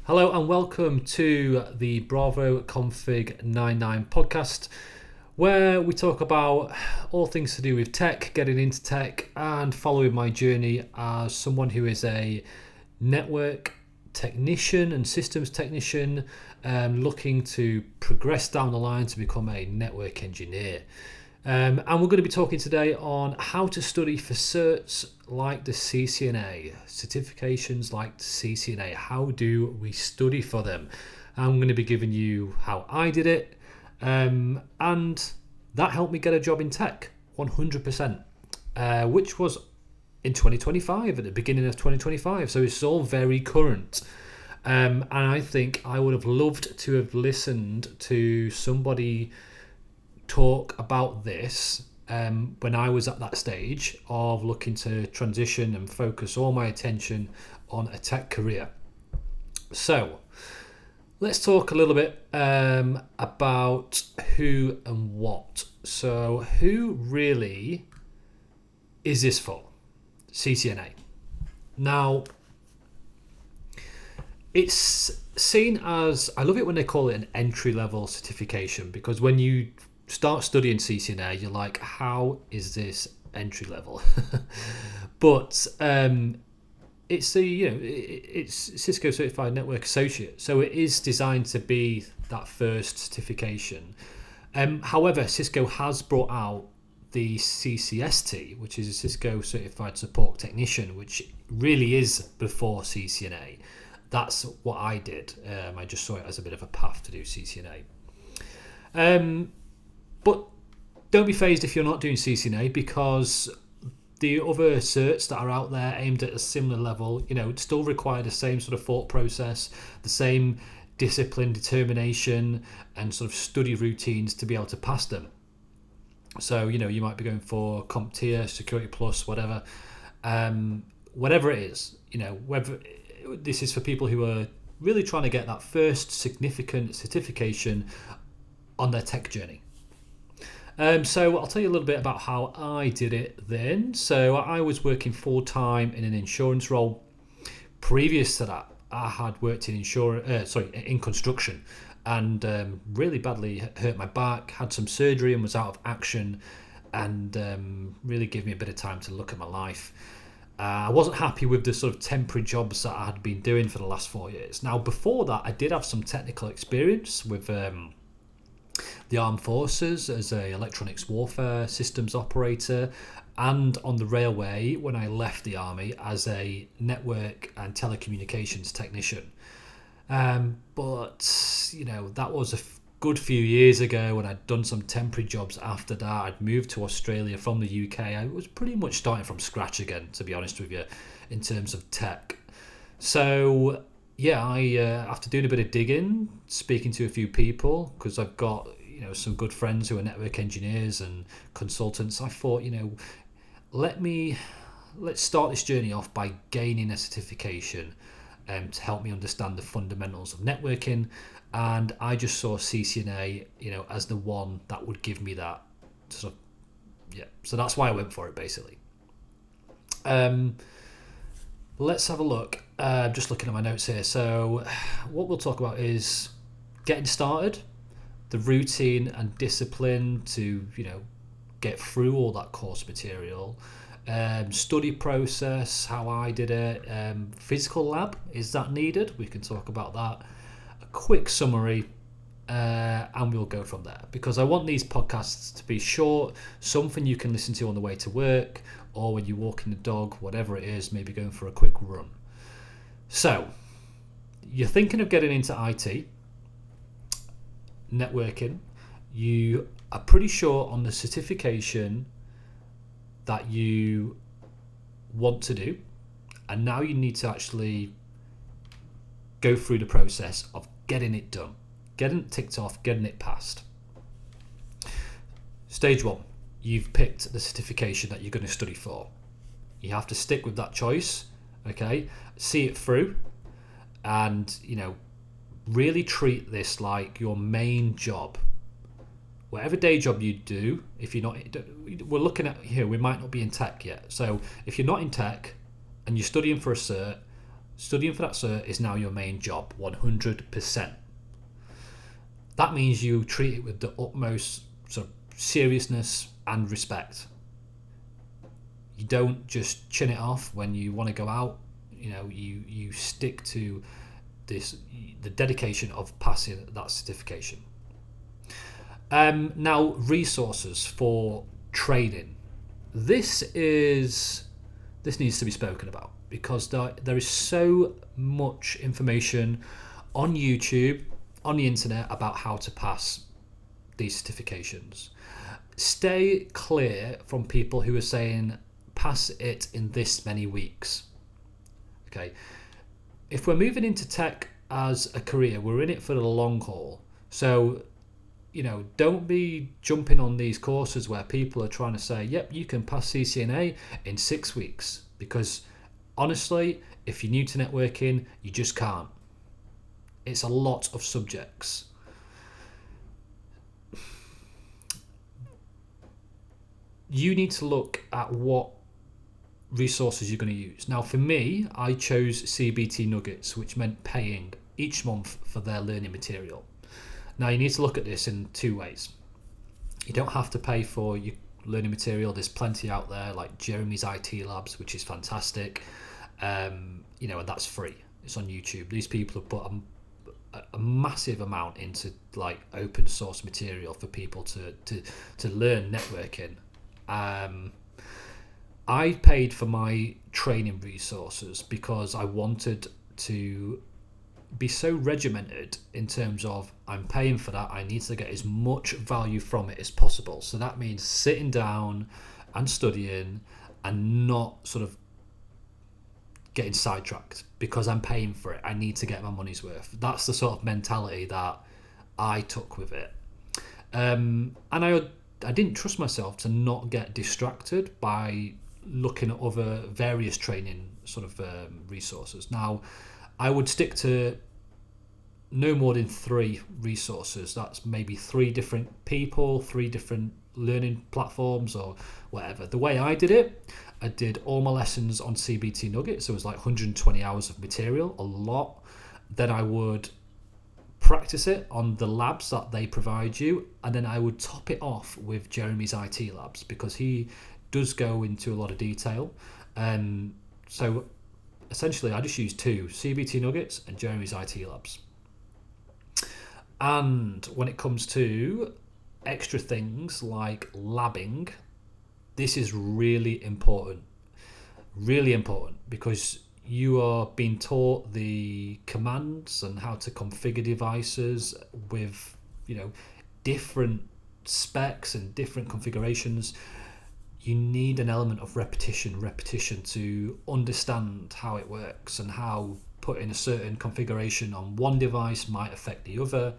Hello and welcome to the Bravo Config 99 podcast, where we talk about all things to do with tech, getting into tech, and following my journey as someone who is a network technician and systems technician, looking to progress down the line to become a network engineer. And we're going to be talking today on how to study for certs like the CCNA, certifications like the CCNA. How do we study for them? I'm going to be giving you how I did it, and that helped me get a job in tech 100%, which was in 2025, at the beginning of 2025. So it's all very current. And I think I would have loved to have listened to somebody talk about this when I was at that stage of looking to transition and focus all my attention on a tech career. So let's talk a little bit about who and what. So who really is this for? CCNA. Now, it's seen as, I love it when they call it an entry-level certification, because when you start studying CCNA, you're like, how is this entry level? But it's it's Cisco Certified Network Associate, so it is designed to be that first certification. However, Cisco has brought out the CCST, which is a Cisco Certified Support Technician, which really is before CCNA. That's what I did. I just saw it as a bit of a path to do CCNA. But don't be phased if you're not doing CCNA, because the other certs that are out there aimed at a similar level, still require the same sort of thought process, the same discipline, determination, and sort of study routines to be able to pass them. So, you might be going for CompTIA, Security Plus, whatever. Whatever it is, whether this is for people who are really trying to get that first significant certification on their tech journey. So I'll tell you a little bit about how I did it then. So I was working full-time in an insurance role. Previous to that, I had worked in in construction, and really badly hurt my back, had some surgery and was out of action, and really gave me a bit of time to look at my life. I wasn't happy with the sort of temporary jobs that I had been doing for the last 4 years. Now, before that, I did have some technical experience with the armed forces as a electronics warfare systems operator, and on the railway when I left the army as a network and telecommunications technician. But that was a good few years ago, and I'd done some temporary jobs after that. I'd moved to Australia from the UK. I was pretty much starting from scratch again, to be honest with you, in terms of tech. So yeah, I after doing a bit of digging, speaking to a few people, because I've got some good friends who are network engineers and consultants, I thought, let's start this journey off by gaining a certification to help me understand the fundamentals of networking. And I just saw CCNA, as the one that would give me that sort of, so that's why I went for it, basically. Let's have a look. Just looking at my notes here. So what we'll talk about is getting started, the routine and discipline to get through all that course material, study process, how I did it, physical lab, is that needed? We can talk about that, a quick summary, and we'll go from there, because I want these podcasts to be short, something you can listen to on the way to work or when you're walking the dog, whatever it is, maybe going for a quick run. So you're thinking of getting into IT, networking, you are pretty sure on the certification that you want to do, and now you need to actually go through the process of getting it done, getting it ticked off, getting it passed. Stage one, you've picked the certification that you're going to study for. You have to stick with that choice, okay? See it through, and really treat this like your main job. Whatever day job you do, if you're not, we're looking at here, we might not be in tech yet. So if you're not in tech and you're studying for a cert, Studying for that cert is now your main job, 100%. That means you treat it with the utmost sort of seriousness and respect. You don't just chin it off when you want to go out. You stick to the dedication of passing that certification. Now, resources for training. This needs to be spoken about, because there is so much information on YouTube, on the internet, about how to pass these certifications. Stay clear from people who are saying pass it in this many weeks. Okay, if we're moving into tech as a career, we're in it for the long haul. So don't be jumping on these courses where people are trying to say, yep, you can pass CCNA in 6 weeks, because honestly, if you're new to networking, you just can't. It's a lot of subjects. You need to look at what resources you're going to use. Now, for me, I chose CBT Nuggets, which meant paying each month for their learning material. Now, you need to look at this in two ways. You don't have to pay for your learning material. There's plenty out there, like Jeremy's IT Labs, which is fantastic. And that's free. It's on YouTube. These people have put a massive amount into like open source material for people to learn networking. I paid for my training resources because I wanted to be so regimented in terms of I'm paying for that. I need to get as much value from it as possible. So that means sitting down and studying and not sort of getting sidetracked because I'm paying for it. I need to get my money's worth. That's the sort of mentality that I took with it. And I didn't trust myself to not get distracted by looking at other various training sort of resources. Now, I would stick to no more than 3 resources. That's maybe 3 different people, 3 different learning platforms or whatever. The way I did it, I did all my lessons on CBT Nuggets. So it was like 120 hours of material, a lot. Then I would practice it on the labs that they provide you, and then I would top it off with Jeremy's IT Labs because he does go into a lot of detail. So essentially I just use 2, CBT Nuggets and Jeremy's IT Labs. And when it comes to extra things like labbing, this is really important because you are being taught the commands and how to configure devices with different specs and different configurations. You need an element of repetition to understand how it works and how putting a certain configuration on one device might affect the other,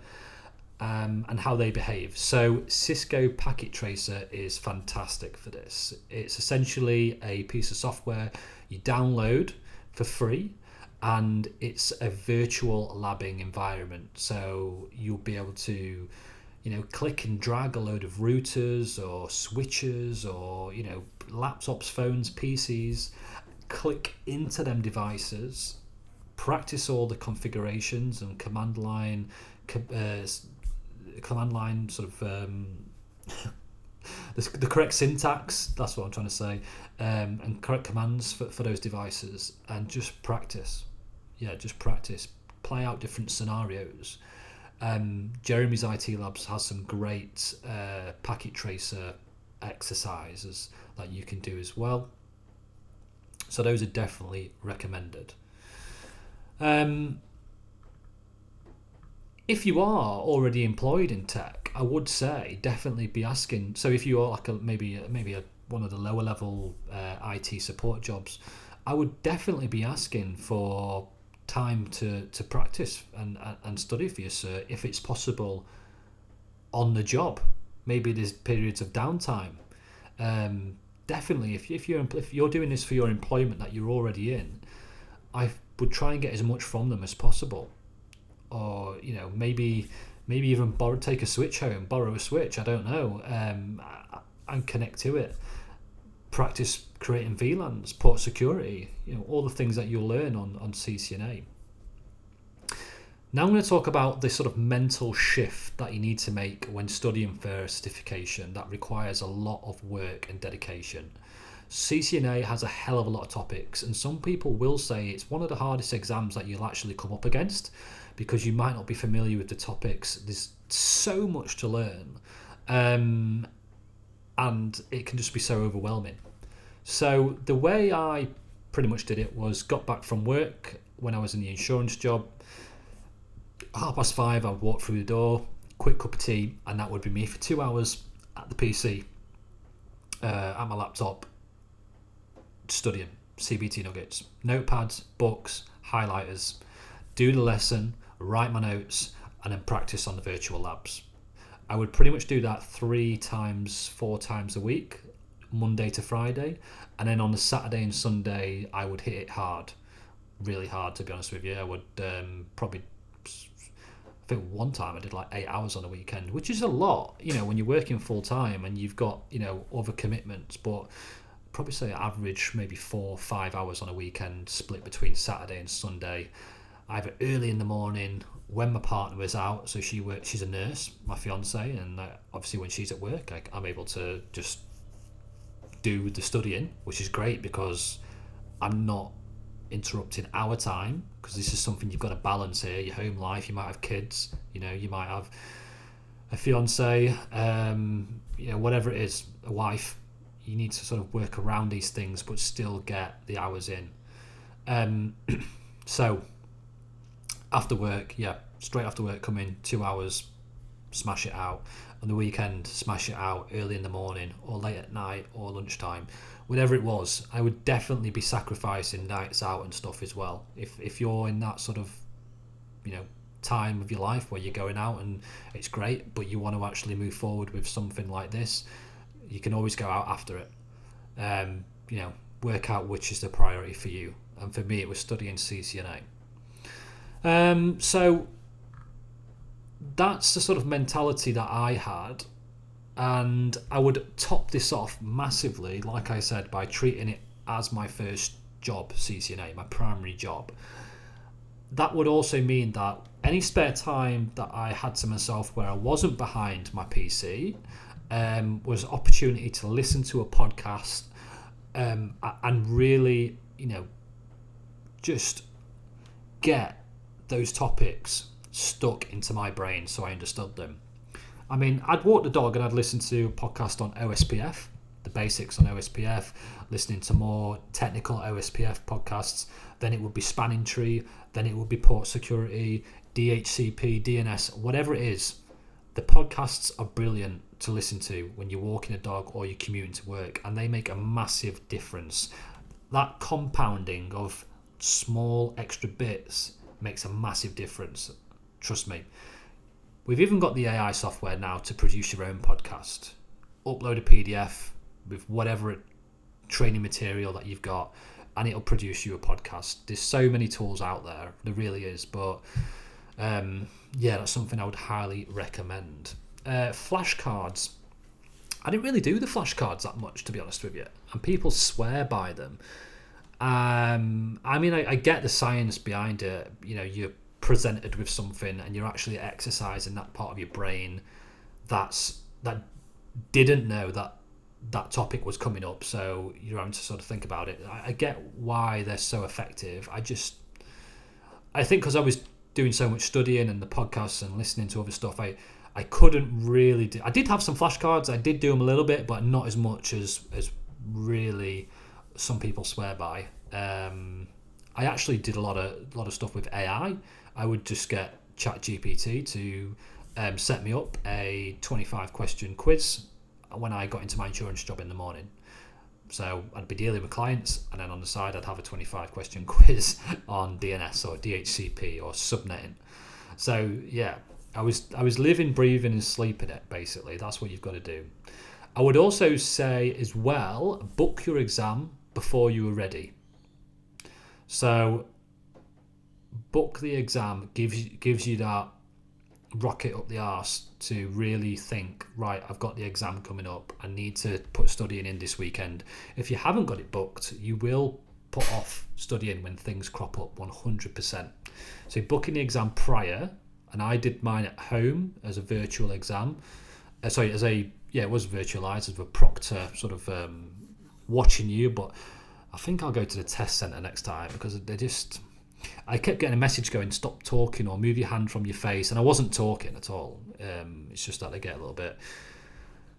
and how they behave. So Cisco Packet Tracer is fantastic for this. It's essentially a piece of software you download for free, and it's a virtual labbing environment. So you'll be able to click and drag a load of routers or switches or laptops, phones, PCs, click into them devices, practice all the configurations and command line sort of the correct syntax, that's what I'm trying to say, and correct commands for those devices, and just practice. Play out different scenarios. Jeremy's IT Labs has some great packet tracer exercises that you can do as well. So those are definitely recommended. If you are already employed in tech, I would say definitely be asking. So if you are like maybe one of the lower level IT support jobs, I would definitely be asking for time to practice and study for your cert if it's possible on the job. Maybe there's periods of downtime. Definitely, if you're doing this for your employment that you're already in, I would try and get as much from them as possible. Or maybe even take a switch home, borrow a switch, I don't know, and connect to it. practice creating VLANs, port security, all the things that you'll learn on CCNA. Now I'm going to talk about this sort of mental shift that you need to make when studying for a certification that requires a lot of work and dedication. CCNA has a hell of a lot of topics, and some people will say it's one of the hardest exams that you'll actually come up against because you might not be familiar with the topics. There's so much to learn, and it can just be so overwhelming. So the way I pretty much did it was got back from work when I was in the insurance job. 5:30, I would walk through the door, quick cup of tea, and that would be me for 2 hours at the PC, at my laptop, studying CBT nuggets, notepads, books, highlighters, do the lesson, write my notes, and then practice on the virtual labs. I would pretty much do that 4 times a week, Monday to Friday, and then on the Saturday and Sunday I would hit it hard, really hard, to be honest with you. I would I think one time I did like 8 hours on a weekend, which is a lot, when you're working full time and you've got, other commitments, but I'd probably say average maybe 4 or 5 hours on a weekend split between Saturday and Sunday, either early in the morning when my partner was out. So she's a nurse, my fiance, and obviously when she's at work, I'm able to just do the studying, which is great because I'm not interrupting our time, because this is something you've got to balance here. Your home life, you might have kids, you might have a fiance, whatever it is, a wife. You need to sort of work around these things but still get the hours in. So after work, straight after work, come in, 2 hours, smash it out. On the weekend, smash it out early in the morning or late at night or lunchtime, whatever it was. I would definitely be sacrificing nights out and stuff as well. If you're in that sort of, time of your life where you're going out and it's great, but you want to actually move forward with something like this, you can always go out after it. Work out which is the priority for you. And for me, it was studying CCNA. So that's the sort of mentality that I had, and I would top this off massively, like I said, by treating it as my first job, CCNA, my primary job. That would also mean that any spare time that I had to myself where I wasn't behind my PC was an opportunity to listen to a podcast and really, just get those topics stuck into my brain so I understood them. I mean, I'd walk the dog and I'd listen to a podcast on OSPF, the basics on OSPF, listening to more technical OSPF podcasts. Then it would be spanning tree, then it would be port security, DHCP, DNS, whatever it is. The podcasts are brilliant to listen to when you're walking a dog or you're commuting to work, and they make a massive difference. That compounding of small extra bits makes a massive difference. Trust me. We've even got the AI software now to produce your own podcast. Upload a PDF with whatever training material that you've got, and it'll produce you a podcast. There's so many tools out there. There really is. But that's something I would highly recommend. Flashcards. I didn't really do the flashcards that much, to be honest with you. And people swear by them. I get the science behind it. You're presented with something and you're actually exercising that part of your brain that didn't know that topic was coming up, so you're having to sort of think about it. I get why they're so effective. I think because I was doing so much studying and the podcasts and listening to other stuff, I couldn't really do. I did have some flashcards, I did do them a little bit, but not as much as really some people swear by. I actually did a lot of stuff with AI. I would just get ChatGPT to set me up a 25 question quiz when I got into my insurance job in the morning. So I'd be dealing with clients, and then on the side I'd have a 25 question quiz on DNS or DHCP or subnetting. So yeah, I was living, breathing and sleeping it, basically. That's what you've got to do. I would also say as well, book your exam before you are ready. So book the exam, gives you that rocket up the arse to really think, right, I've got the exam coming up, I need to put studying in this weekend. If you haven't got it booked, you will put off studying when things crop up 100%. So booking the exam prior, and I did mine at home as a virtual exam. It was virtualised as a proctor sort of watching you, but I think I'll go to the test centre next time because I kept getting a message going, stop talking or move your hand from your face, and I wasn't talking at all. It's just that they get a little bit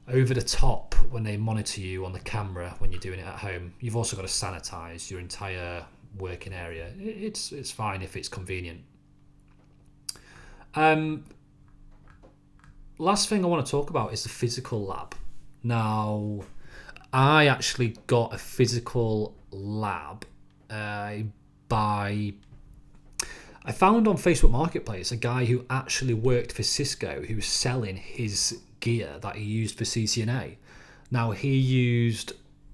over the top when they monitor you on the camera when you're doing it at home. You've also got to sanitise your entire working area. It's fine if it's convenient. Last thing I want to talk about is the physical lab. Now, I actually got a physical lab I found on Facebook Marketplace a guy who actually worked for Cisco who was selling his gear that he used for CCNA. Now he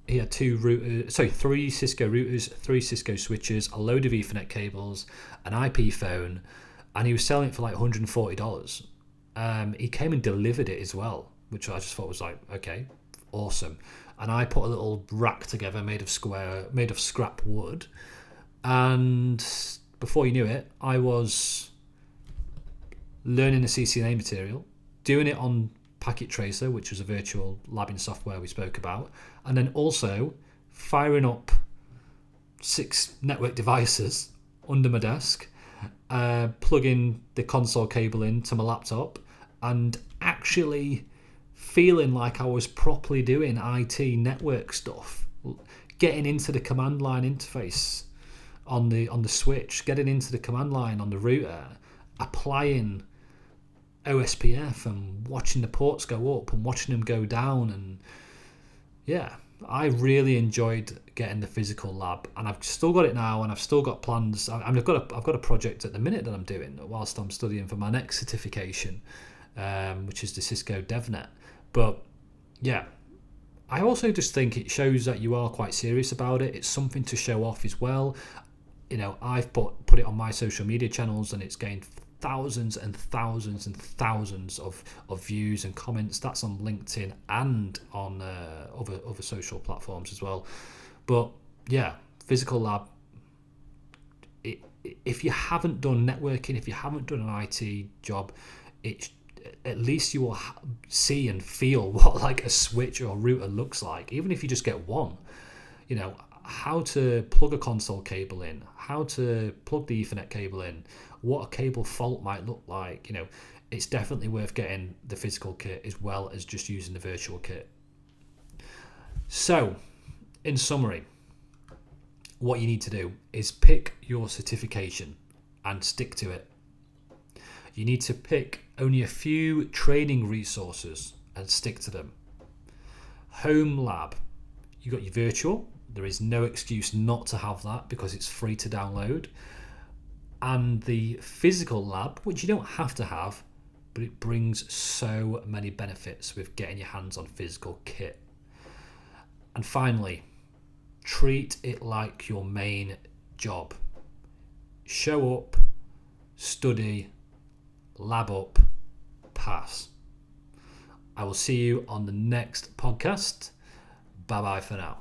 had three Cisco routers, 3 Cisco switches, a load of Ethernet cables, an IP phone, and he was selling it for like $140. He came and delivered it as well, which I just thought was like, okay, awesome. And I put a little rack together made of scrap wood, and before you knew it, I was learning the CCNA material, doing it on Packet Tracer, which was a virtual labbing software we spoke about, and then also firing up 6 network devices under my desk, plugging the console cable into my laptop, and actually feeling like I was properly doing IT network stuff, getting into the command line interface on the switch, getting into the command line on the router, applying OSPF and watching the ports go up and watching them go down. And yeah, I really enjoyed getting the physical lab, and I've still got it now, and I've still got plans. I've got a project at the minute that I'm doing whilst I'm studying for my next certification, which is the Cisco DevNet. But yeah, I also just think it shows that you are quite serious about it. It's something to show off as well. You know, I've put it on my social media channels, and it's gained thousands and thousands and thousands of views and comments. That's on LinkedIn and on other social platforms as well. But yeah, physical lab. If you haven't done networking, if you haven't done an IT job, at least you will see and feel what like a switch or a router looks like, even if you just get one. You know, how to plug a console cable in, how to plug the Ethernet cable in, what a cable fault might look like. You know, it's definitely worth getting the physical kit as well as just using the virtual kit. So, in summary, what you need to do is pick your certification and stick to it. You need to pick only a few training resources and stick to them. Home lab, you got your virtual. There is no excuse not to have that because it's free to download. And the physical lab, which you don't have to have, but it brings so many benefits with getting your hands on physical kit. And finally, treat it like your main job. Show up, study, lab up, pass. I will see you on the next podcast. Bye bye for now.